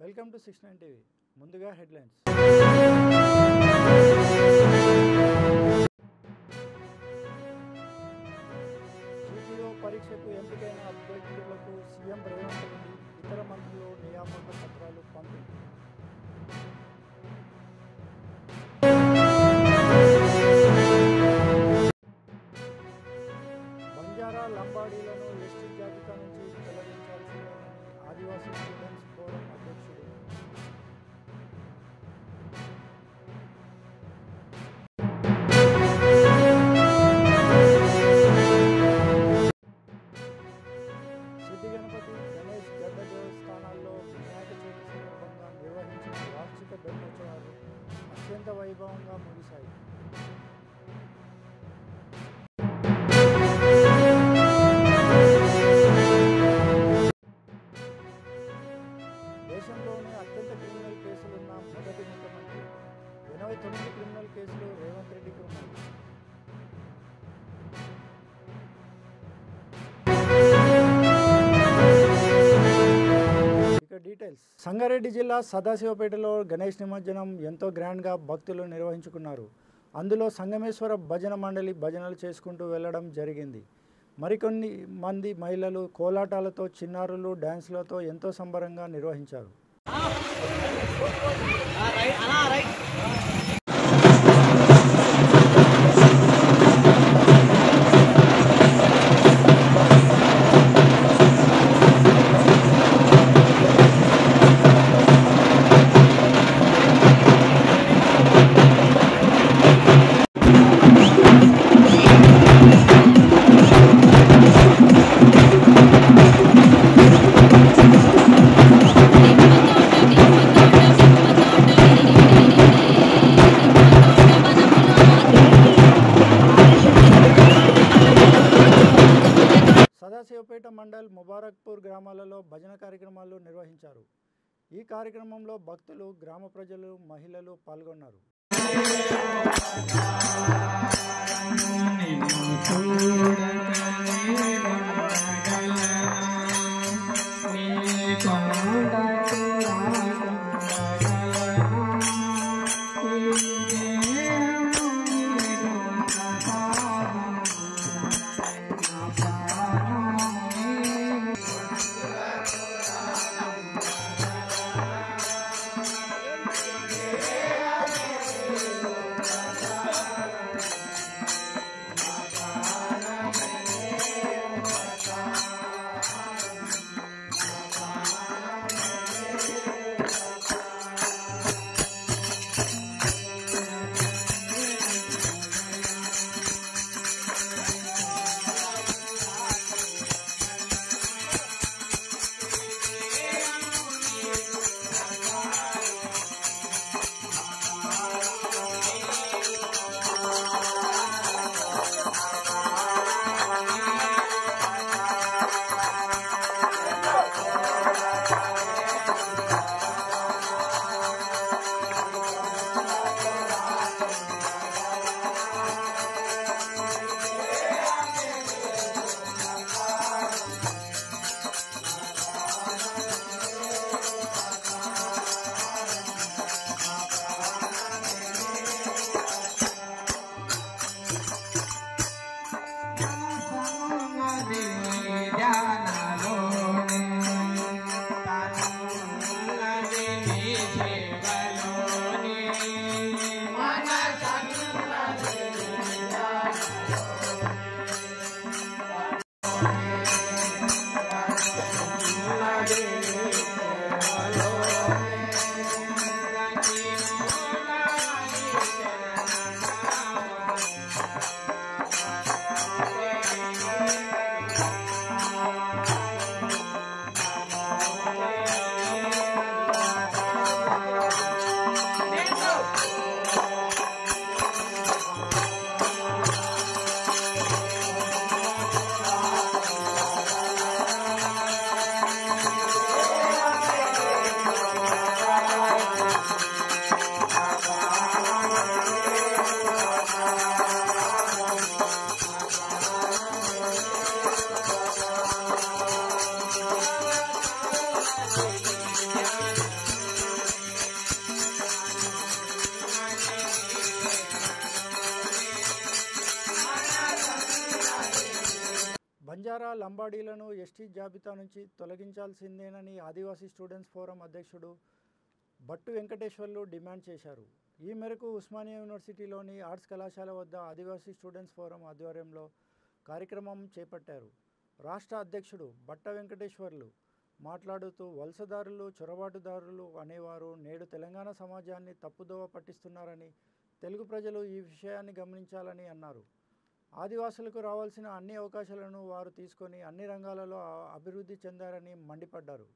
Welcome to 69 TV. ముందుగా headlines. GPO పరీక్షకు ఎంపికైన అభ్యర్థులకు సీఎం రేవంత్ రెడ్డి ఇతర మంత్రులు నియామక పత్రాలు పంపిణీ. బంజారా లంబాడీలను ఎస్టీ జాబితా నుంచి తొలగించాల్సిందేనని ఆదివాసీ స్టూడెంట్స్ ఫోరం అధ్యక్షుడు. సిద్ధి గణపతి, గణేష్ గడ్డ దేవస్థానాల్లో వినాయక చవితి సందర్భంగా నిర్వహించిన వార్షిక బ్రహ్మోత్సవాలు అత్యంత వైభవంగా ముగిశాయి. దేశంలోనే అత్యంత క్రిమినల్ కేసులున్న మొదటి ముఖ్యమంత్రి. 89 క్రిమినల్ కేసులు రేవంత్ రెడ్డికి ఉన్నాయి. ఇక డీటెయిల్స్. సంగారెడ్డి జిల్లా సదాశివపేటలో గణేష్ నిమజ్జనం ఎంతో గ్రాండ్గా భక్తులు నిర్వహించుకున్నారు. అందులో సంగమేశ్వర భజన మండలి భజనలు చేసుకుంటూ వెళ్లడం జరిగింది. మరికొన్ని మంది మహిళలు కోలాటాలతో, చిన్నారులు డ్యాన్సులతో ఎంతో సంబరంగా నిర్వహించారు. సదాశివపేట మండల్ ముబారక్పూర్ గ్రామాలలో భజన కార్యక్రమాలు నిర్వహించారు. ఈ కార్యక్రమంలో భక్తులు, గ్రామ ప్రజలు, మహిళలు పాల్గొన్నారు. లంబాడీలను ఎస్టీ జాబితా నుంచి తొలగించాల్సిందేనని ఆదివాసీ స్టూడెంట్స్ ఫోరం అధ్యక్షుడు భట్టు వెంకటేశ్వర్లు డిమాండ్ చేశారు. ఈ మేరకు ఉస్మానియా యూనివర్సిటీలోని ఆర్ట్స్ కళాశాల వద్ద ఆదివాసీ స్టూడెంట్స్ ఫోరం ఆధ్వర్యంలో కార్యక్రమం చేపట్టారు. రాష్ట్ర అధ్యక్షుడు భట్ట వెంకటేశ్వర్లు మాట్లాడుతూ వలసదారులు, చొరబాటుదారులు అనేవారు నేడు తెలంగాణ సమాజాన్ని తప్పుదోవ పట్టిస్తున్నారని, తెలుగు ప్రజలు ఈ విషయాన్ని గమనించాలని అన్నారు. ఆదివాసులకు రావాల్సిన అన్ని అవకాశాలను వారు తీసుకొని అన్ని రంగాలలో అభివృద్ధి చెందారని మండిపడ్డారు.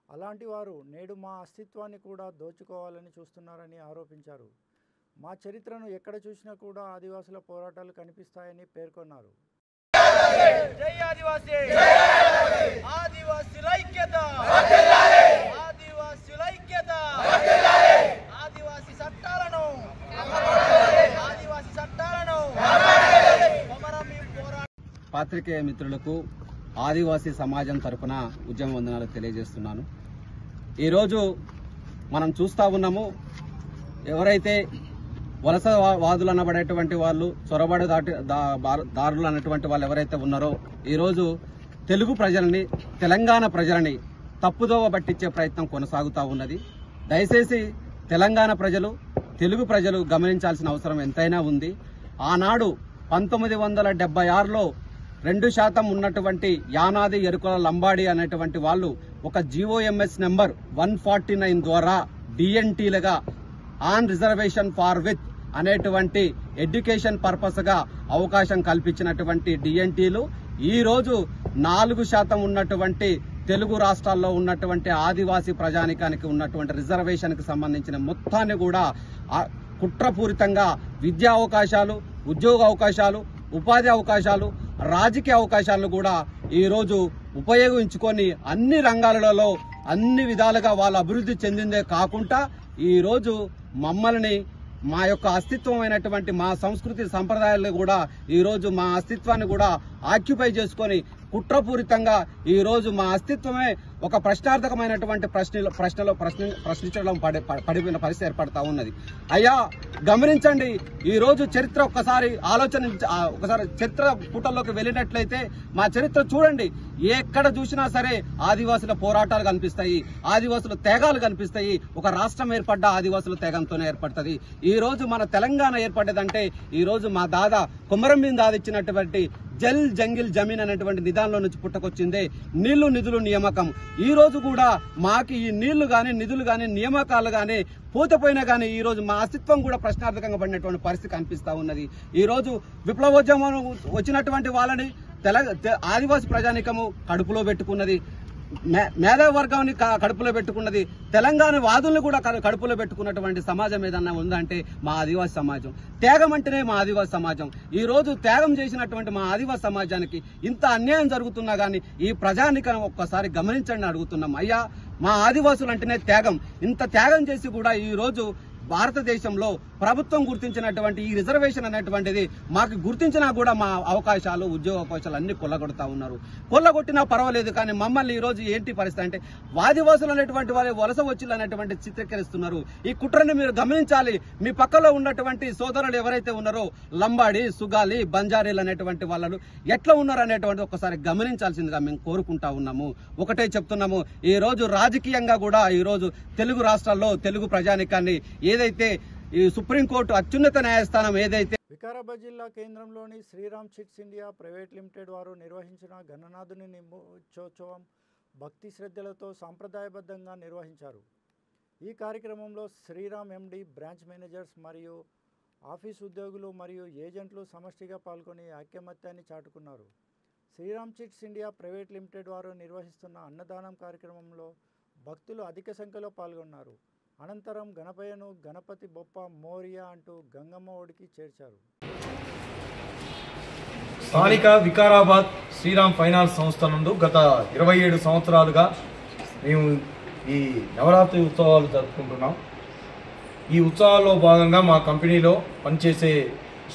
అలాంటి వారు నేడు మా అస్తిత్వాన్ని కూడా దోచుకోవాలని చూస్తున్నారని ఆరోపించారు. మా చరిత్రను ఎక్కడ చూసినా కూడా ఆదివాసుల పోరాటాలు కనిపిస్తాయని పేర్కొన్నారు. జై ఆదివాసీ, ఆదివాసీల ఐక్యత, ఆదివాసీల ఐక్యత, ఆదివాసీ చట్టాలను, ఆదివాసీ చట్టాలను పాత్రికేయ మిత్రులకు ఆదివాసీ సమాజం తరపున ఉద్యమ వందనాలు తెలియజేస్తున్నాను. ఈరోజు మనం చూస్తూ ఉన్నాము, ఎవరైతే వలసవాదులు అనబడేటువంటి వాళ్ళు, చొరబాటు దారులు అన్నటువంటి వాళ్ళు ఎవరైతే ఉన్నారో ఈరోజు తెలుగు ప్రజలని, తెలంగాణ ప్రజలని తప్పుదోవ పట్టించే ప్రయత్నం కొనసాగుతూ ఉన్నది. దయచేసి తెలంగాణ ప్రజలు, తెలుగు ప్రజలు గమనించాల్సిన అవసరం ఎంతైనా ఉంది. ఆనాడు 1976లో 2% ఉన్నటువంటి యానాది ఎరుకుల లంబాడి అనేటువంటి వాళ్ళు ఒక GOMS నెంబర్ 149 ద్వారా DNTలుగా ఆన్ రిజర్వేషన్ ఫార్ విత్ అనేటువంటి ఎడ్యుకేషన్ పర్పస్ గా అవకాశం కల్పించినటువంటి DNTలు ఈ రోజు 4% ఉన్నటువంటి తెలుగు రాష్ట్రాల్లో ఉన్నటువంటి ఆదివాసీ ప్రజానికానికి ఉన్నటువంటి రిజర్వేషన్ కి సంబంధించిన మొత్తాన్ని కూడా కుట్రపూరితంగా విద్యా అవకాశాలు, ఉద్యోగ అవకాశాలు, ఉపాధి అవకాశాలు, రాజకీయ అవకాశాలను కూడా ఈ రోజు ఉపయోగించుకొని అన్ని రంగాలలో అన్ని విధాలుగా వాళ్ళు అభివృద్ధి చెందిందే కాకుండా ఈ రోజు మమ్మల్ని, మా యొక్క అస్తిత్వమైనటువంటి మా సంస్కృతి సంప్రదాయాలను కూడా ఈ రోజు మా అస్తిత్వాన్ని కూడా ఆక్యుపై చేసుకొని కుట్రపూరితంగా ఈ రోజు మా అస్తిత్వమే ఒక ప్రశ్నార్థకమైనటువంటి ప్రశ్నించడం పడిపోయిన పరిస్థితి ఏర్పడతా ఉన్నది. అయ్యా గమనించండి, ఈ రోజు చరిత్ర ఒకసారి చరిత్ర పుటల్లోకి వెళ్ళినట్లయితే మా చరిత్ర చూడండి. ఎక్కడ చూసినా సరే ఆదివాసుల పోరాటాలు కనిపిస్తాయి, ఆదివాసుల త్యాగాలు కనిపిస్తాయి. ఒక రాష్ట్రం ఏర్పడ్డ ఆదివాసుల త్యాగంతోనే ఏర్పడుతుంది. ఈ రోజు మన తెలంగాణ ఏర్పడ్డదంటే ఈ రోజు మా దాదా కొమరంభీం దాదా ఇచ్చినటువంటి జల్ జంగిల్ జమీన్ అనేటువంటి నిదానంలో నుంచి పుట్టుకొచ్చిందే నీళ్లు నిధులు నియామకం. ఈ రోజు కూడా మాకు ఈ నీళ్లు గాని, నిధులు గాని, నియామకాలు గాని పోతపోయినా గానీ ఈ రోజు మా అస్తిత్వం కూడా ప్రశ్నార్థకంగా పడినటువంటి పరిస్థితి కనిపిస్తా ఉన్నది. ఈ రోజు విప్లవోద్యమం వచ్చినటువంటి వాళ్ళని ఆదివాసీ ప్రజానికము కడుపులో పెట్టుకున్నది, మేధావి వర్గాన్ని కడుపులో పెట్టుకున్నది, తెలంగాణ వాదులను కూడా కడుపులో పెట్టుకున్నటువంటి సమాజం ఏదన్నా ఉందంటే మా ఆదివాసీ సమాజం. త్యాగం అంటేనే మా ఆదివాసీ సమాజం. ఈ రోజు త్యాగం చేసినటువంటి మా ఆదివాసీ సమాజానికి ఇంత అన్యాయం జరుగుతున్నా గానీ ఈ ప్రజానికం ఒక్కసారి గమనించండి అడుగుతున్నాం. అయ్యా మా ఆదివాసులు అంటేనే త్యాగం. ఇంత త్యాగం చేసి కూడా ఈ రోజు భారతదేశంలో ప్రభుత్వం గుర్తించినటువంటి ఈ రిజర్వేషన్ అనేటువంటిది మాకు గుర్తించినా కూడా మా అవకాశాలు, ఉద్యోగ అవకాశాలు అన్ని కొల్లగొడతా ఉన్నారు. కొల్లగొట్టినా పర్వాలేదు, కానీ మమ్మల్ని ఈ రోజు ఏంటి పరిస్థితి అంటే ఆదివాసులు అనేటువంటి వారి వలస వచ్చిలు అనేటువంటి చిత్రీకరిస్తున్నారు. ఈ కుట్రని మీరు గమనించాలి. మీ పక్కలో ఉన్నటువంటి సోదరులు ఎవరైతే ఉన్నారో లంబాడి, సుగాలి, బంజారీలు అనేటువంటి వాళ్ళు ఎట్లా ఉన్నారు అనేటువంటి ఒకసారి గమనించాల్సిందిగా మేము కోరుకుంటా ఉన్నాము. ఒకటే చెప్తున్నాము, ఈ రోజు రాజకీయంగా కూడా ఈ రోజు తెలుగు రాష్ట్రాల్లో తెలుగు ప్రజానికాన్ని ఏదైతే ఈ సుప్రీంకోర్టు అత్యున్నత న్యాయస్థానం ఏదైతే వికారాబాద్ జిల్లా కేంద్రంలోని Shriram Chits India Private Limited వారు నిర్వహించిన గణనాథుని నిమజ్జోత్సవం భక్తి శ్రద్ధలతో సాంప్రదాయబద్ధంగా నిర్వహించారు. ఈ కార్యక్రమంలో శ్రీరామ్ MD, బ్రాంచ్ మేనేజర్స్ మరియు ఆఫీస్ ఉద్యోగులు మరియు ఏజెంట్లు సమష్టిగా పాల్గొని ఐకమత్యాన్ని చాటుకున్నారు. Shriram Chits India Private Limited వారు నిర్వహిస్తున్న అన్నదానం కార్యక్రమంలో భక్తులు అధిక సంఖ్యలో పాల్గొన్నారు. అనంతరం గణపయ్యను గణపతి బొప్ప మోరియా అంటూ గంగమ్మ ఒడికి చేర్చారు. స్థానిక వికారాబాద్ శ్రీరామ్ ఫైనాన్స్ సంస్థ నుండి గత 27 సంవత్సరాలుగా మేము ఈ నవరాత్రి ఉత్సవాలు జరుపుకుంటున్నాం. ఈ ఉత్సవాల్లో భాగంగా మా కంపెనీలో పనిచేసే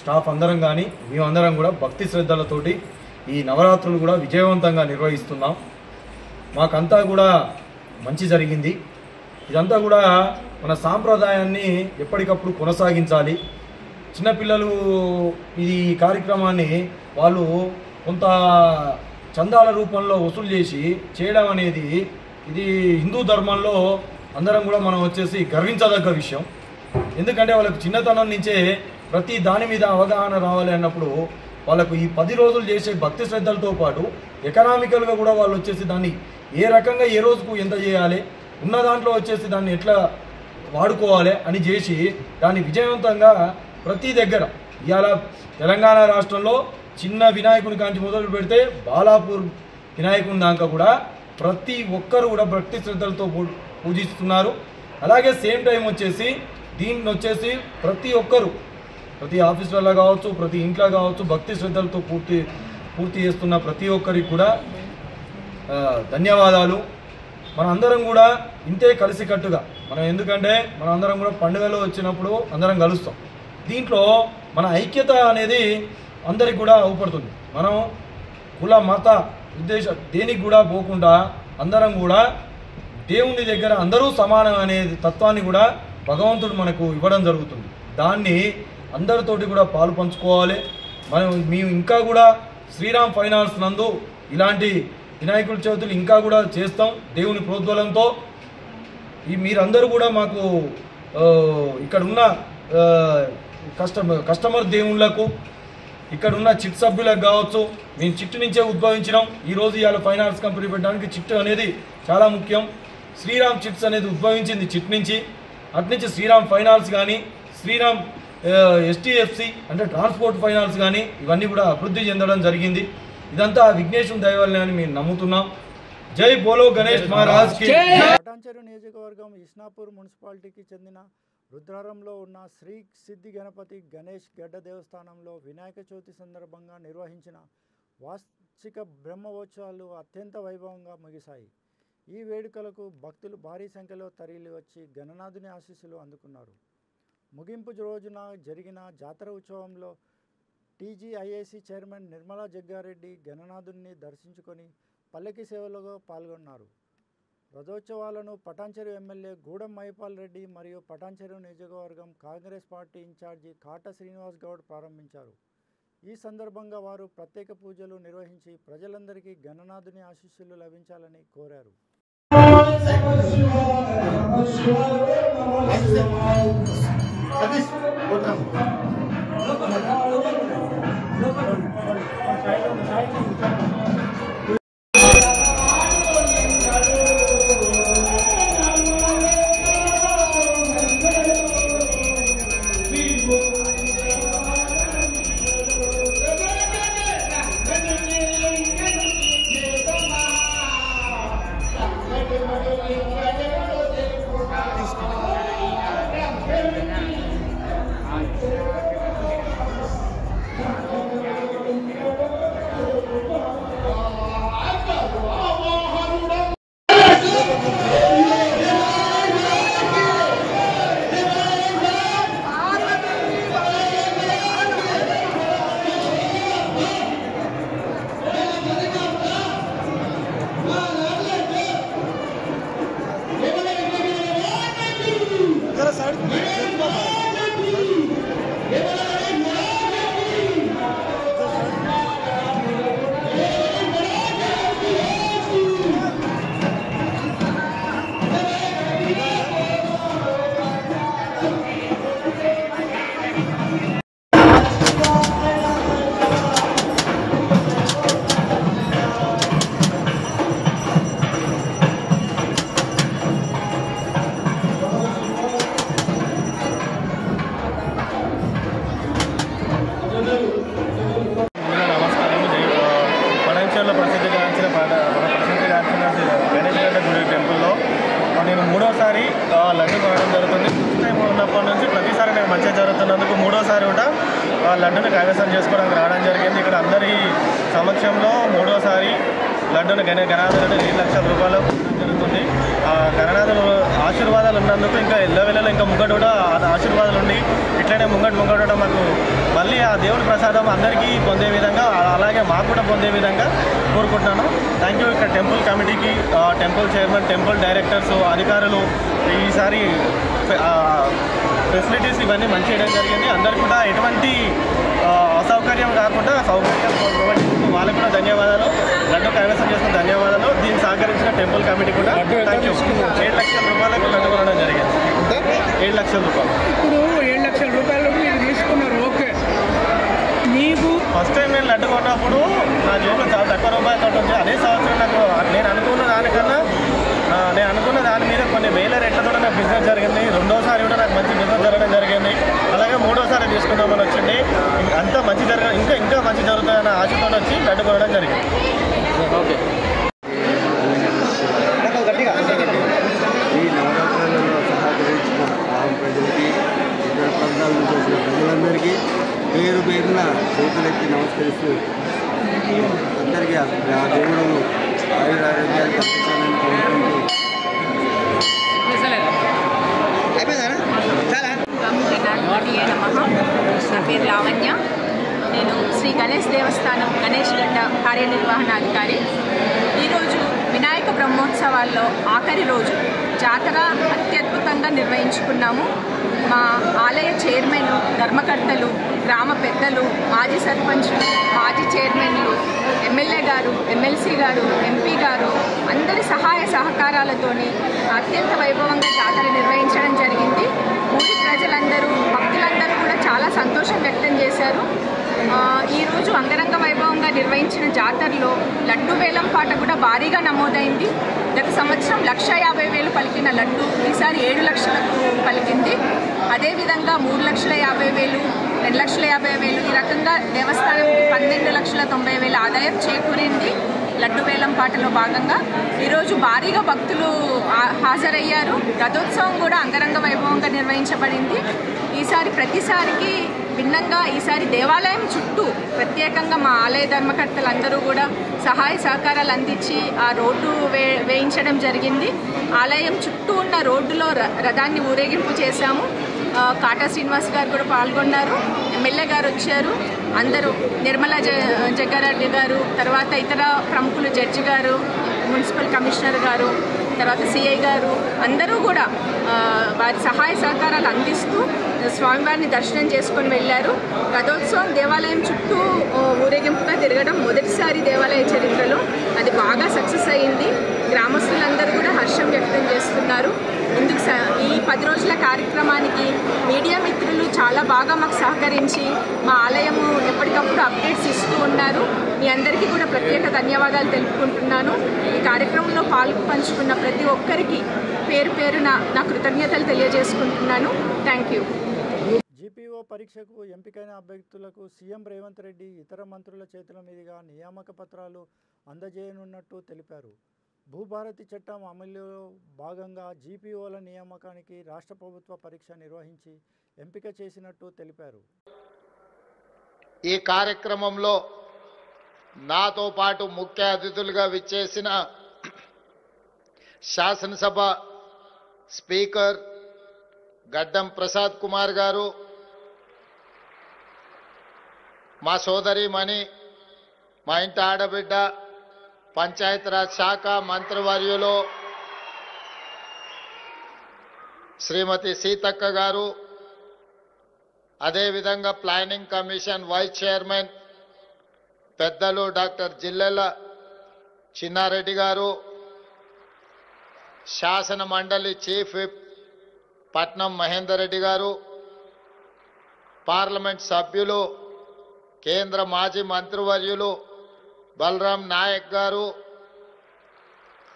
స్టాఫ్ అందరం కానీ మేమందరం కూడా భక్తి శ్రద్ధలతోటి ఈ నవరాత్రులు కూడా విజయవంతంగా నిర్వహిస్తున్నాం. మాకంతా కూడా మంచి జరిగింది. ఇదంతా కూడా మన సాంప్రదాయాన్ని ఎప్పటికప్పుడు కొనసాగించాలి. చిన్నపిల్లలు ఈ కార్యక్రమాన్ని వాళ్ళు కొంత చందాల రూపంలో వసూలు చేసి చేయడం అనేది ఇది హిందూ ధర్మంలో అందరం కూడా మనం వచ్చేసి గర్వించదగ్గ విషయం. ఎందుకంటే వాళ్ళకు చిన్నతనం నుంచే ప్రతి దాని మీద అవగాహన రావాలి అన్నప్పుడు వాళ్ళకు ఈ 10 రోజులు చేసే భక్తి శ్రద్ధలతో పాటు ఎకనామికల్గా కూడా వాళ్ళు వచ్చేసి దాన్ని ఏ రకంగా ఏ రోజుకు ఎంత చేయాలి, ఉన్న దాంట్లో వచ్చేసి దాన్ని ఎట్లా వాడుకోవాలి అని చేసి దాన్ని విజయవంతంగా ప్రతి దగ్గర ఇవాళ తెలంగాణ రాష్ట్రంలో చిన్న వినాయకుని కాంచి మొదలు పెడితే బాలాపూర్ వినాయకుని దాకా కూడా ప్రతి ఒక్కరు కూడా భక్తి శ్రద్ధలతో పూజిస్తున్నారు. అలాగే సేమ్ టైం వచ్చేసి దీన్ని వచ్చేసి ప్రతి ఒక్కరు ప్రతి ఆఫీసులలో కావచ్చు, ప్రతి ఇంట్లో కావచ్చు, భక్తి శ్రద్ధలతో పూర్తి చేస్తున్న ప్రతి ఒక్కరికి కూడా ధన్యవాదాలు. మన అందరం కూడా ఇంతే కలిసికట్టుగా ఎందుకంటే మన అందరం కూడా పండుగలు వచ్చినప్పుడు అందరం కలుస్తాం. దీంట్లో మన ఐక్యత అనేది అందరికి కూడా అవపడుతుంది. మనం కుల మత దేనికి కూడా పోకుండా అందరం కూడా దేవుని దగ్గర అందరూ సమానం అనే తత్వాన్ని కూడా భగవంతుడు మనకు ఇవ్వడం జరుగుతుంది. దాన్ని అందరితోటి కూడా పాలు పంచుకోవాలి. మేము ఇంకా కూడా శ్రీరామ్ ఫైనాన్స్ నందు ఇలాంటి వినాయకుడి చవితులు ఇంకా కూడా చేస్తాం దేవుని ప్రోద్బలంతో. మీరందరూ కూడా మాకు ఇక్కడ ఉన్న కస్టమర్ దేవుళ్ళకు, ఇక్కడ ఉన్న చిట్ సభ్యులకు కావచ్చు, మేము చిట్టు నుంచే ఉద్భవించినాం. ఈరోజు ఇవాళ ఫైనాన్స్ కంపెనీ పెట్టడానికి చిట్టు అనేది చాలా ముఖ్యం. శ్రీరామ్ చిట్స్ అనేది ఉద్భవించింది చిట్ నుంచి. అట్నుంచి శ్రీరామ్ ఫైనాన్స్ కానీ, శ్రీరామ్ STFC అంటే ట్రాన్స్పోర్ట్ ఫైనాన్స్ కానీ ఇవన్నీ కూడా అభివృద్ధి చెందడం జరిగింది. ఇదంతా విఘ్నేశ్వరుని దయ వల్లే అని మేము నమ్ముతున్నాం. జై బోలో గణేష్ మహారాజ్ కి. పటాన్చెరు నియోజకవర్గం ఇస్నాపూర్ మున్సిపాలిటీకి చెందిన రుద్రారంలో ఉన్న శ్రీ సిద్ధి గణపతి గణేష్ గడ్డ దేవస్థానంలో వినాయక చవితి సందర్భంగా నిర్వహించిన వార్షిక బ్రహ్మోత్సవాలు అత్యంత వైభవంగా ముగిశాయి. ఈ వేడుకలకు భక్తులు భారీ సంఖ్యలో తరలి వచ్చి గణనాథుని ఆశీస్సులు అందుకున్నారు. ముగింపు రోజున జరిగిన జాతర ఉత్సవంలో TGIAC చైర్మన్ నిర్మలా జగ్గారెడ్డి గణనాథుని దర్శించుకొని పల్లకి సేవలో పాల్గొన్నారు. రథోత్సవాలను పటాన్చెరు ఎమ్మెల్యే గూడెం మహిపాల్ రెడ్డి మరియు పటాన్చెరు నియోజకవర్గం కాంగ్రెస్ పార్టీ ఇన్ఛార్జి కాట శ్రీనివాస్ గౌడ్ ప్రారంభించారు. ఈ సందర్భంగా వారు ప్రత్యేక పూజలు నిర్వహించి ప్రజలందరికీ గణనాథుని ఆశీస్సులు లభించాలని కోరారు. లడ్డు కొనడం జరుగుతుంది. ఫస్ట్ టైం ఉన్నప్పటి నుంచి ప్రతిసారి నాకు మంచిగా జరుగుతున్నందుకు మూడోసారి కూడా లడ్డును కైవసం చేసుకోవడానికి రావడం జరిగింది. ఇక్కడ అందరి సమక్షంలో మూడోసారి లడ్డును గణనాథులను 2 లక్షల రూపాయలు జరుగుతుంది. గణనాథులు ఆశీర్వాదాలు ఉన్నందుకు ఇంకా ఎల్లవెల్లలో ఇంకా ముంగట కూడా ఆశీర్వాదాలు ఉండి ఇట్లనే ముంగట కూడా మాకు మళ్ళీ ఆ దేవుడి ప్రసాదం అందరికీ పొందే విధంగా అలాగే మాకు కూడా పొందే విధంగా కోరుకుంటున్నాను. Thank you. ఇక్కడ టెంపుల్ కమిటీకి, టెంపుల్ చైర్మన్, టెంపుల్ డైరెక్టర్స్, అధికారులు ఈసారి ఫెసిలిటీస్ ఇవన్నీ మంచి చేయడం జరిగింది. అందరు కూడా ఎటువంటి అసౌకర్యం కాకుండా సౌకర్యం ప్రొవైడ్ చేస్తూ వాళ్ళకు కూడా ధన్యవాదాలు. లడ్డు కైవసం చేసిన ధన్యవాదాలు. దీన్ని సహకరించిన టెంపుల్ కమిటీ కూడా థ్యాంక్ యూ. 7 లక్షల రూపాయలకు లడ్డు కొనడం జరిగింది. 7 లక్షల రూపాయలు. ఇప్పుడు 7 లక్షల రూపాయలు మీరు తీసుకున్నారు. ఓకే, నీకు ఫస్ట్ టైం నేను లడ్డు కొన్నప్పుడు నా జోబులో చాలా తక్కువ రూపాయలతో ఉంటుంది. అదే సంవత్సరం నాకు నేను అనుకున్న దాని మీద కొన్ని వేల రెట్లతో నాకు బిజినెస్ జరిగింది. రెండోసారి కూడా నాకు మంచి బిజినెస్ జరగడం జరిగింది. అలాగే మూడోసారి తీసుకుందామని వచ్చింది. అంతా మంచి ఇంకా మంచి జరుగుతుందన్న ఆశతో వచ్చి లడ్డు కొనడం జరిగింది. ఓకే. ఈ నవరాత్రులలో సహకరించిన గ్రామ ప్రజలకి ఇతర ప్రాంతాల నుంచి వచ్చిన ప్రజలందరికీ పేరు పేరున చేతులెత్తి నమస్కరిస్తూ అందరికీ ఆ దేవుడు ఆయురారోగ్యాలు కల్పించాలని కోరుకుంటూ నా పేరు లావణ్య. నేను శ్రీ గణేష్ దేవస్థానం గణేష్ గడ్డ కార్యనిర్వహణాధికారి. ఈరోజు వినాయక బ్రహ్మోత్సవాల్లో ఆఖరి రోజు జాతర అత్యద్భుతంగా నిర్వహించుకున్నాము. మా ఆలయ చైర్మన్, ధర్మకర్తలు, గ్రామ పెద్దలు, మాజీ సర్పంచ్లు, మాజీ చైర్మన్లు, ఎమ్మెల్యే గారు, ఎమ్మెల్సీ గారు, ఎంపీ గారు అందరి సహాయ సహకారాలతోని అత్యంత వైభవంగా జాతర నిర్వహించడం జరిగింది. ఊరి ప్రజలందరూ, భక్తులందరూ కూడా చాలా సంతోషం వ్యక్తం చేశారు. ఈరోజు అంగరంగ వైభవంగా నిర్వహించిన జాతరలో లడ్డు వేలం పాట కూడా భారీగా నమోదైంది. గత సంవత్సరం 1,50,000 పలికిన లడ్డు ఈసారి 7 లక్షలకు పలికింది. అదేవిధంగా 3,50,000, 2,50,000 ఈ రకంగా దేవస్థానంకి 12,90,000 ఆదాయం చేకూరింది. లడ్డు వేలం పాటలో భాగంగా ఈరోజు భారీగా భక్తులు హాజరయ్యారు. రథోత్సవం కూడా అంగరంగ వైభవంగా నిర్వహించబడింది. ఈసారి ప్రతిసారికి భిన్నంగా ఈసారి దేవాలయం చుట్టూ ప్రత్యేకంగా మా ఆలయ ధర్మకర్తలందరూ కూడా సహాయ సహకారాలు అందించి ఆ రోడ్డు వేయించడం జరిగింది. ఆలయం చుట్టూ ఉన్న రోడ్డులో రథాన్ని ఊరేగింపు చేశాము. కాటా శ్రీనివాస్ గారు కూడా పాల్గొన్నారు. ఎమ్మెల్యే గారు వచ్చారు. అందరూ నిర్మలా జగ్గారెడ్డి గారు, తర్వాత ఇతర ప్రముఖులు, జడ్జి గారు, మున్సిపల్ కమిషనర్ గారు, తర్వాత సిఐ గారు అందరూ కూడా వారి సహాయ సహకారాలు అందిస్తూ స్వామివారిని దర్శనం చేసుకొని వెళ్ళారు. రథోత్సవం దేవాలయం చుట్టూ ఊరేగింపుగా తిరగడం మొదటిసారి దేవాలయ చరిత్రలో. అది బాగా సక్సెస్ అయ్యింది. గ్రామస్తులందరూ కూడా హర్షం వ్యక్తం చేస్తున్నారు. ఇందుకు ఈ 10 రోజుల కార్యక్రమానికి మీడియా మిత్రులు చాలా బాగా మాకు సహకరించి మా ఆలయము ఎప్పటికప్పుడు అప్డేట్స్ ఇస్తూ ఉన్నారు. మీ అందరికీ కూడా ప్రత్యేక ధన్యవాదాలు తెలుపుకుంటున్నాను. ఈ కార్యక్రమంలో పంచుకున్న ప్రతి ఒక్కరికి పేరు పేరున నా కృతజ్ఞతలు తెలియజేసుకుంటున్నాను. Thank you. జీపీఓ పరీక్షకు ఎంపికైన అభ్యర్థులకు సీఎం రేవంత్ రెడ్డి ఇతర మంత్రుల చేతుల మీదుగా నియామక పత్రాలు అందజేయనున్నట్టు తెలిపారు. భూభారతి చట్టం అమలులో భాగంగా జీపీఓల నియామకానికి రాష్ట్ర ప్రభుత్వ పరీక్ష నిర్వహించి ఎంపిక చేసినట్టు తెలిపారు. ఈ కార్యక్రమంలో నాతో పాటు ముఖ్య అతిథులుగా విచ్చేసిన శాసనసభ స్పీకర్ గడ్డం ప్రసాద్ కుమార్ గారు, మా సోదరిమణి, మా ఇంటి ఆడబిడ్డ, పంచాయతీరాజ్ శాఖ మంత్రివర్యులు శ్రీమతి సీతక్క గారు, అదేవిధంగా ప్లానింగ్ కమిషన్ వైస్ చైర్మన్ పెద్దలు డాక్టర్ జిల్లెల చిన్నారెడ్డి గారు, శాసన మండలి చీఫ్ విప్ పట్నం మహేందర్ రెడ్డి గారు, పార్లమెంట్ సభ్యులు కేంద్ర మాజీ మంత్రివర్యులు బలరాం నాయక్ గారు,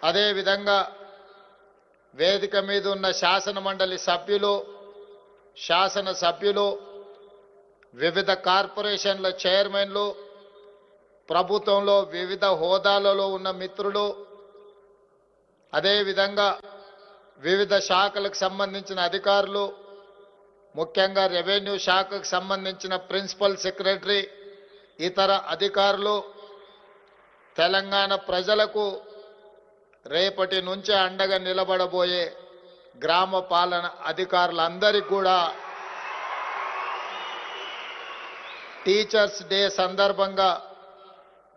అదేవిధంగా వేదిక మీద ఉన్న శాసన మండలి సభ్యులు, శాసన సభ్యులు, వివిధ కార్పొరేషన్ల చైర్మన్లు, ప్రభుత్వంలో వివిధ హోదాలలో ఉన్న మిత్రులు, అదేవిధంగా వివిధ శాఖలకు సంబంధించిన అధికారులు, ముఖ్యంగా రెవెన్యూ శాఖకు సంబంధించిన ప్రిన్సిపల్ సెక్రటరీ, ఇతర అధికారులు, తెలంగాణ ప్రజలకు రేపటి నుంచి అండగా నిలబడబోయే గ్రామ పాలన అధికారులందరికీ కూడా టీచర్స్ డే సందర్భంగా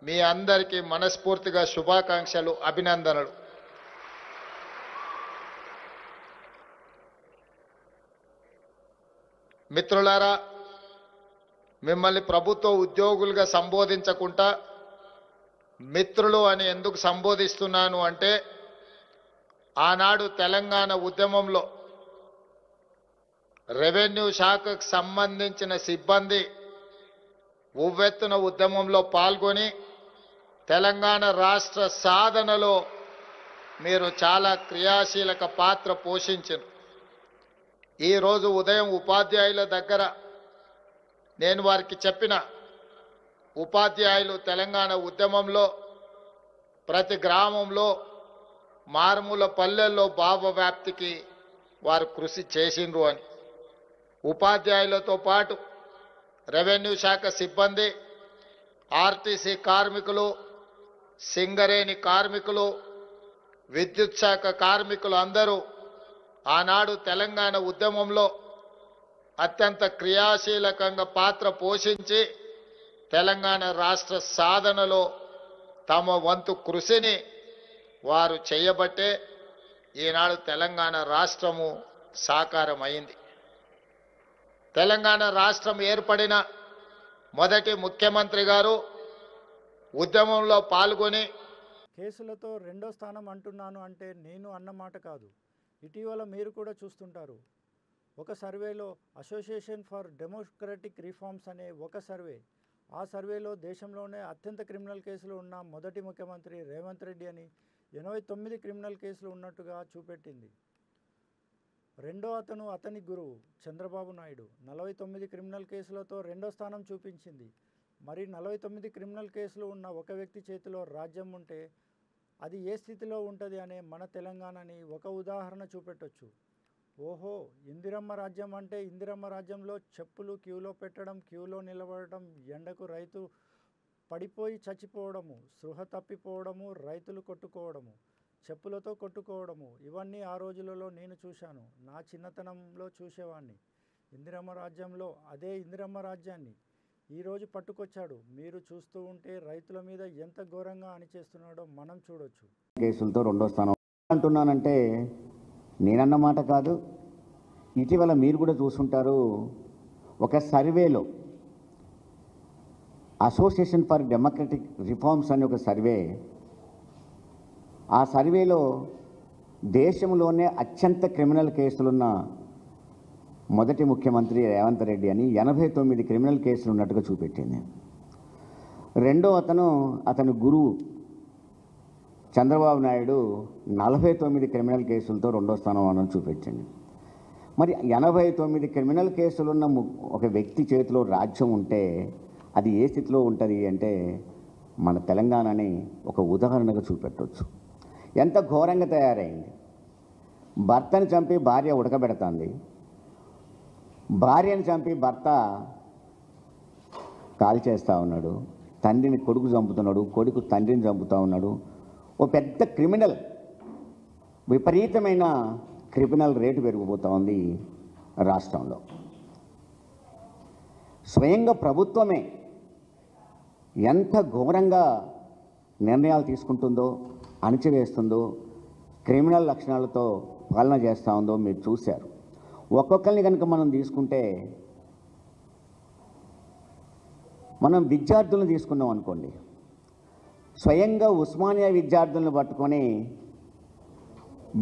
మీ అందరికీ మనస్ఫూర్తిగా శుభాకాంక్షలు, అభినందనలు. మిత్రులారా, మిమ్మల్ని ప్రభుత్వ ఉద్యోగులుగా సంబోధించకుండా మిత్రులు అని ఎందుకు సంబోధిస్తున్నాను అంటే, ఆనాడు తెలంగాణ ఉద్యమంలో రెవెన్యూ శాఖకు సంబంధించిన సిబ్బంది ఉవ్వెత్తున ఉద్యమంలో పాల్గొని తెలంగాణ రాష్ట్ర సాధనలో మీరు చాలా క్రియాశీలక పాత్ర పోషించారు. ఈరోజు ఉదయం ఉపాధ్యాయుల దగ్గర నేను వారికి చెప్పిన, ఉపాధ్యాయులు తెలంగాణ ఉద్యమంలో ప్రతి గ్రామంలో మారుమూల పల్లెల్లో భావ వ్యాప్తికి వారు కృషి చేసిండ్రు అని. ఉపాధ్యాయులతో పాటు రెవెన్యూ శాఖ సిబ్బంది, ఆర్టీసీ కార్మికులు, సింగరేణి కార్మికులు, విద్యుత్ శాఖ కార్మికులు అందరూ ఆనాడు తెలంగాణ ఉద్యమంలో అత్యంత క్రియాశీలకంగా పాత్ర పోషించి తెలంగాణ రాష్ట్ర సాధనలో తమ వంతు కృషిని వారు చేయబట్టే ఈనాడు తెలంగాణ రాష్ట్రము సాకారమైంది. తెలంగాణ రాష్ట్రం ఏర్పడిన మొదటి ముఖ్యమంత్రి గారు ఉద్యమంలో పాల్గొని, కేసులతో రెండో స్థానం అంటున్నాను అంటే నేను అన్నమాట కాదు, ఇటీవల మీరు కూడా చూస్తుంటారు. ఒక సర్వేలో అసోసియేషన్ ఫర్ డెమోక్రటిక్ రిఫార్మ్స్ అనే ఒక సర్వే, ఆ సర్వేలో దేశంలోనే అత్యంత క్రిమినల్ కేసులు ఉన్న మొదటి ముఖ్యమంత్రి రేవంత్ రెడ్డి అని 89 క్రిమినల్ కేసులు ఉన్నట్టుగా చూపెట్టింది. రెండో అతని గురువు చంద్రబాబు నాయుడు 49 క్రిమినల్ కేసులతో రెండో స్థానం చూపించింది. మరి 49 క్రిమినల్ కేసులు ఉన్న ఒక వ్యక్తి చేతిలో రాజ్యం ఉంటే అది ఏ స్థితిలో ఉంటుంది అనే మన తెలంగాణని ఒక ఉదాహరణ చూపెట్టొచ్చు. ఓహో, ఇందిరమ్మ రాజ్యం అంటే ఇందిరమ్మ రాజ్యంలో చెప్పులు క్యూలో పెట్టడం, క్యూలో నిలబడటం, ఎండకు రైతు పడిపోయి చచ్చిపోవడము, స్పృహ తప్పిపోవడము, రైతులు కొట్టుకోవడము, చెప్పులతో కొట్టుకోవడము, ఇవన్నీ ఆ రోజులలో నేను చూశాను. నా చిన్నతనంలో చూసేవాడిని. ఇందిరమ్మ రాజ్యంలో అదే ఇందిరమ్మ రాజ్యాన్ని ఈరోజు పట్టుకొచ్చాడు. మీరు చూస్తూ ఉంటే రైతుల మీద ఎంత ఘోరంగా అణిచేస్తున్నాడో మనం చూడొచ్చు. కేసులతో రెండో స్థానం అంటున్నానంటే నేనన్నమాట కాదు, ఇటీవల మీరు కూడా చూసుంటారు. ఒక సర్వేలో అసోసియేషన్ ఫర్ డెమోక్రటిక్ రిఫార్మ్స్ అనే ఒక సర్వే, ఆ సర్వేలో దేశంలోనే అత్యంత క్రిమినల్ కేసులున్న మొదటి ముఖ్యమంత్రి రేవంత్ రెడ్డి అని 89 క్రిమినల్ కేసులు ఉన్నట్టుగా చూపెట్టింది. రెండో అతని గురువు చంద్రబాబు నాయుడు 49 క్రిమినల్ కేసులతో రెండో స్థానం అని చూపించింది. మరి 89 క్రిమినల్ కేసులున్న ఒక వ్యక్తి చేతిలో రాజ్యం ఉంటే అది ఏ స్థితిలో ఉంటుంది అంటే మన తెలంగాణని ఒక ఉదాహరణగా చూపెట్టవచ్చు. ఎంత ఘోరంగా తయారైంది. భర్తని చంపి భార్య ఉడకబెడుతుంది, భార్యను చంపి భర్త కాల్ చేస్తూ ఉన్నాడు, తండ్రిని కొడుకు చంపుతున్నాడు, కొడుకు తండ్రిని చంపుతూ ఉన్నాడు. ఓ పెద్ద క్రిమినల్, విపరీతమైన క్రిమినల్ రేటు పెరిగిపోతూ ఉంది రాష్ట్రంలో. స్వయంగా ప్రభుత్వమే ఎంత ఘోరంగా నిర్ణయాలు తీసుకుంటుందో, అణిచివేస్తుందో, క్రిమినల్ లక్షణాలతో పాలన చేస్తూ ఉందో మీరు చూశారు. ఒక్కొక్కరిని కనుక మనం తీసుకుంటే, మనం విద్యార్థులను తీసుకున్నాం అనుకోండి, స్వయంగా ఉస్మానియా విద్యార్థులను పట్టుకొని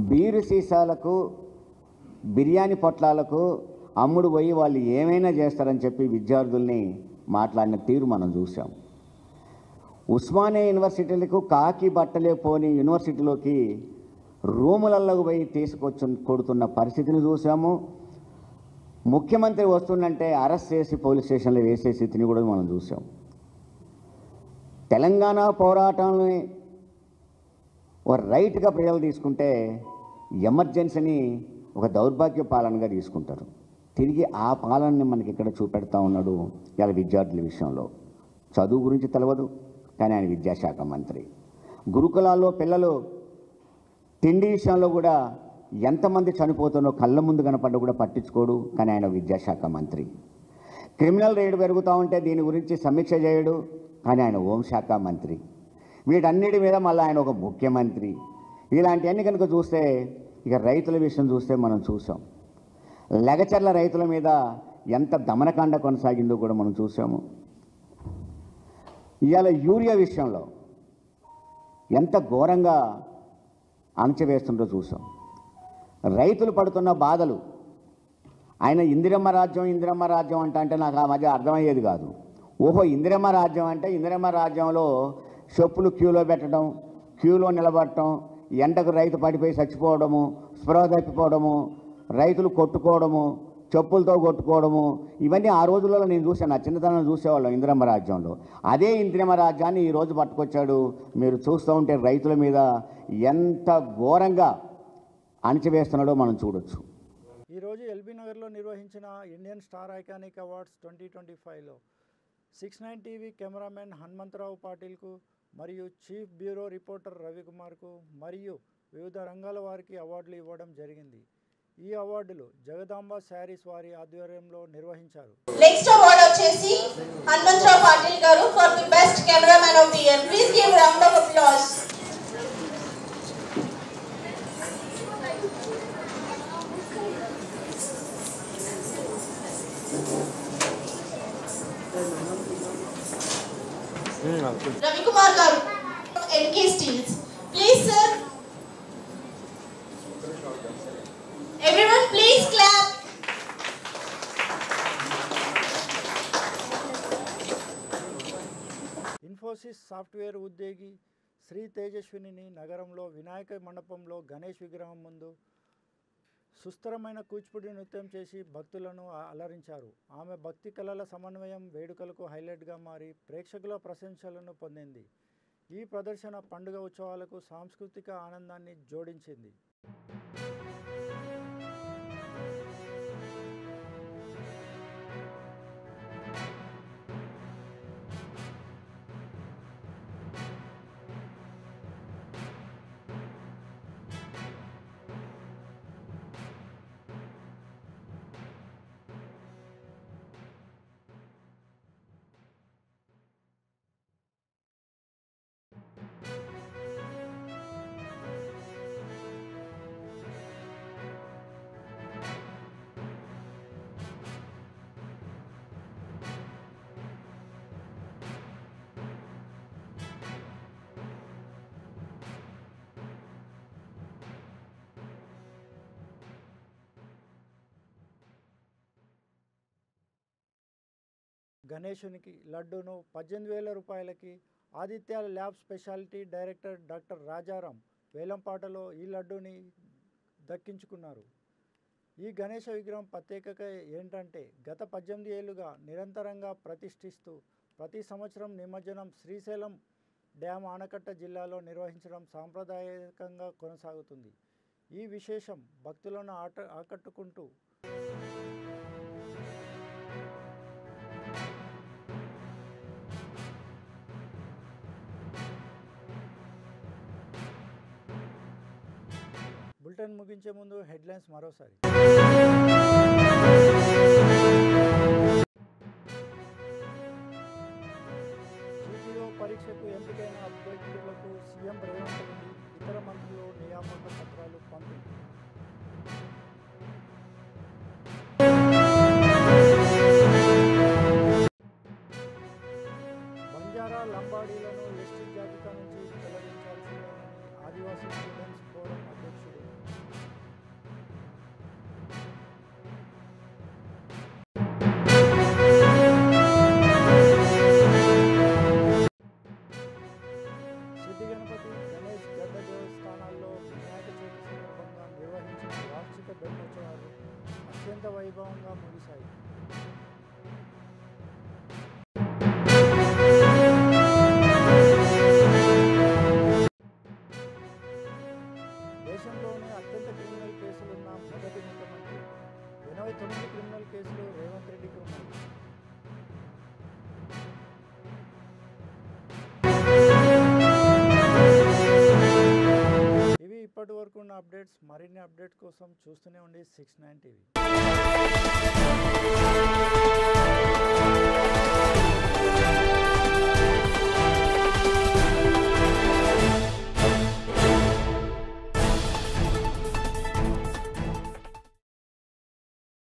బీరు సీసాలకు, బిర్యానీ పొట్లాలకు అమ్ముడు పోయి వాళ్ళు ఏమైనా చేస్తారని చెప్పి విద్యార్థుల్ని మాట్లాడిన తీరు మనం చూసాం. ఉస్మానియా యూనివర్సిటీలకు కాకి బట్టలే పోని యూనివర్సిటీలోకి రూములలో పోయి తీసుకొచ్చి కొడుతున్న పరిస్థితిని చూసాము. ముఖ్యమంత్రి వస్తుందంటే అరెస్ట్ చేసి పోలీస్ స్టేషన్లో వేసే స్థితిని కూడా మనం చూసాం. తెలంగాణ పోరాటాన్ని ఒక రైట్గా ప్రజలు తీసుకుంటే ఎమర్జెన్సీని ఒక దౌర్భాగ్య పాలనగా తీసుకుంటారు. తిరిగి ఆ పాలనని మనకి ఇక్కడ చూపెడతా ఉన్నాడు ఇలా విద్యార్థుల విషయంలో. చదువు గురించి తెలియదు కానీ ఆయన విద్యాశాఖ మంత్రి. గురుకులాల్లో పిల్లలు తిండి విషయంలో కూడా ఎంతమంది చనిపోతున్నో కళ్ళ ముందు కనపడ్డ కూడా పట్టించుకోడు కానీ ఆయన విద్యాశాఖ మంత్రి. క్రిమినల్ రేటు పెరుగుతూ ఉంటే దీని గురించి సమీక్ష చేయడు కానీ ఆయన హోంశాఖ మంత్రి. వీటన్నిటి మీద మళ్ళీ ఆయన ఒక ముఖ్యమంత్రి. ఇలాంటివన్నీ కనుక చూస్తే, ఇక రైతుల విషయం చూస్తే మనం చూసాం. లగచర్ల రైతుల మీద ఎంత దమనకాండ కొనసాగిందో కూడా మనం చూసాము. ఇవాళ యూరియా విషయంలో ఎంత ఘోరంగా అణచివేస్తుందో చూసాం. రైతులు పడుతున్న బాధలు, ఆయన ఇందిరమ్మ రాజ్యం అంటే నాకు ఆ మధ్య అర్థమయ్యేది కాదు. ఓహో, ఇందిరమ్మ రాజ్యం అంటే ఇందిరమ్మ రాజ్యంలో చెప్పులు క్యూలో పెట్టడం, క్యూలో నిలబడటం, ఎండకు రైతు పడిపోయి చచ్చిపోవడము, స్పృహ తప్పిపోవడము, రైతులు కొట్టుకోవడము, చెప్పులతో కొట్టుకోవడము, ఇవన్నీ ఆ రోజులలో నేను చూశాను. నా చిన్నతనం చూసేవాళ్ళం ఇందిరమ్మ రాజ్యంలో. అదే ఇందిరమ్మ రాజ్యాన్ని ఈరోజు పట్టుకొచ్చాడు. మీరు చూస్తూ ఉంటే రైతుల మీద ఎంత ఘోరంగా అణచివేస్తున్నాడో మనం చూడొచ్చు. ఈరోజు ఎల్బీ నగర్లో నిర్వహించిన ఇండియన్ స్టార్ ఐకానిక్ అవార్డ్స్ 2025లో 69 టీవీ కెమెరామెన్ హనుమంతరావు పాటిల్కు మరియు చీఫ్ బ్యూరో రిపోర్టర్ రవికుమార్కు మరియు వివిధ రంగాల వారికి అవార్డులు ఇవ్వడం జరిగింది. ఈ అవార్డులు జగదాంబ శారీస్ వారి ఆధ్వర్యంలో నిర్వహించారు. నెక్స్ట్ అవార్డ్ వచ్చేసి Hanumantharao Patil garu for the best cameraman of the year. Please give round of applause. Ravikumar garu NK Steels. Please sir, everyone please clap. Infosys software ఉద్యోగి శ్రీ తేజస్విని నగరంలో వినాయక మండపంలో గణేష్ విగ్రహం ముందు సుస్థిరమైన కూచిపూడి నృత్యం చేసి భక్తులను అలరించారు. ఆమె భక్తి కళల సమన్వయం వేడుకలకు హైలైట్గా మారి ప్రేక్షకుల ప్రశంసలను పొందింది. ఈ ప్రదర్శన పండుగ ఉత్సవాలకు సాంస్కృతిక ఆనందాన్ని జోడించింది. గణేశునికి లడ్డూను 18,000 రూపాయలకి Aditya lab speciality director doctor Rajaram వేలంపాటలో ఈ లడ్డూని దక్కించుకున్నారు. ఈ గణేశ విగ్రహం ప్రత్యేకత ఏంటంటే గత 18 ఏళ్లుగా నిరంతరంగా ప్రతిష్ఠిస్తూ ప్రతి సంవత్సరం నిమజ్జనం శ్రీశైలం డ్యామ్ ఆనకట్ట జిల్లాలో నిర్వహించడం సాంప్రదాయకంగా కొనసాగుతుంది. ఈ విశేషం భక్తులను ఆకట్టుకుంటూ బులెటిన్ ముగించే ముందు హెడ్లైన్స్ మరోసారి. జీపీఓ పరీక్షకు ఎంపికైన అభ్యర్థులకు సీఎం రేవంత్ రెడ్డి ఇతర మంత్రులు నియామక పత్రాలు పంపిణీ. బంజారా లంబాడీలను ఎస్టీ జాబితా నుంచి తొలగించాల్సిందేనని ఆదివాసీ స్టూడెంట్స్ ఫోరం అధ్యక్షుడు. సిద్ధి గణపతి గణేష్ గడ్డ దేవస్థానాల్లో వినాయక చవితి సందర్భంగా నిర్వహించిన వార్షిక బ్రహ్మోత్సవాలు అత్యంత వైభవంగా ముగిశాయి. దేశంలోనే అత్యంత క్రిమినల్ కేసులున్న మొదటి ముఖ్యమంత్రి. 89 క్రిమినల్ కేసులు రేవంత్ రెడ్డికి ఉన్నాయి. ఇవి ఇప్పటి వరకు ఉన్న అప్డేట్స్. మరిన్ని అప్డేట్స్ కోసం చూస్తూనే ఉండి 69 టీవీ.